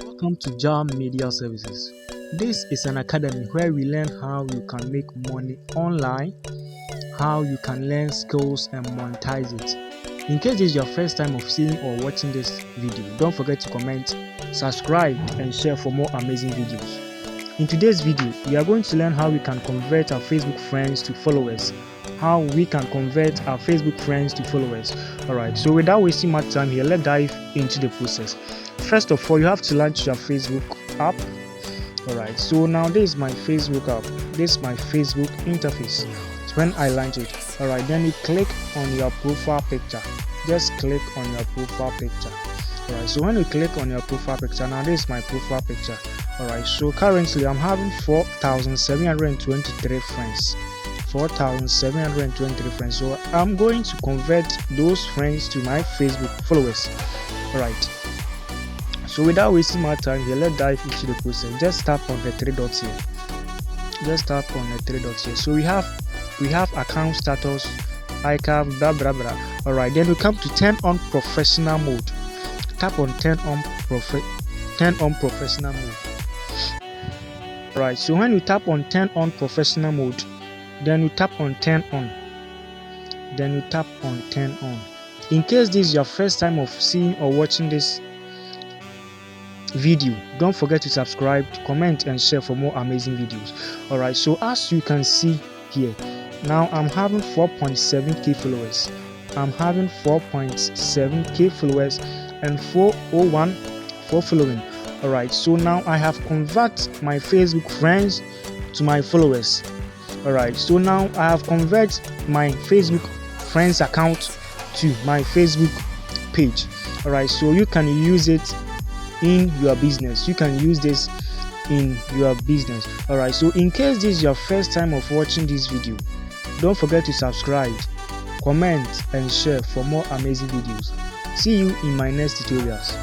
Welcome to Jam Media Services. This is an academy where we learn how you can make money online, how you can learn skills and monetize it. In case this is your first time of seeing or watching this video, don't forget to comment, subscribe and share for more amazing videos. In today's video, we are going to learn how we can convert our Facebook friends to followers. Alright, so without wasting much time here, let's dive into the process. First of all, you have to launch your Facebook app. Alright, so now this is my Facebook app. This is my Facebook interface. So when I launch it, alright, then you click on your profile picture. Just click on your profile picture. Alright, so when you click on your profile picture, now this is my profile picture. Alright, so currently I'm having 4,723 friends. 4,723 friends. So I'm going to convert those friends to my Facebook followers. Alright. So without wasting my time here, let's dive into the process. Just tap on the three dots here. So we have account status, iCal, blah blah blah. Alright, then we come to turn on professional mode. Tap on turn on professional mode. Alright, so when you tap on turn on professional mode, then you tap on turn on. In case this is your first time of seeing or watching this video, don't forget to subscribe, comment and share for more amazing videos. Alright, so as you can see here, now I'm having 4.7k followers. And 401 for following. Alright, so now I have converted my Facebook friends to my followers. Alright, so now I have converted my Facebook friends account to my Facebook page. Alright, so you can use it in your business. Alright, so in case this is your first time of watching this video, don't forget to subscribe, comment and share for more amazing videos. See you in my next tutorials.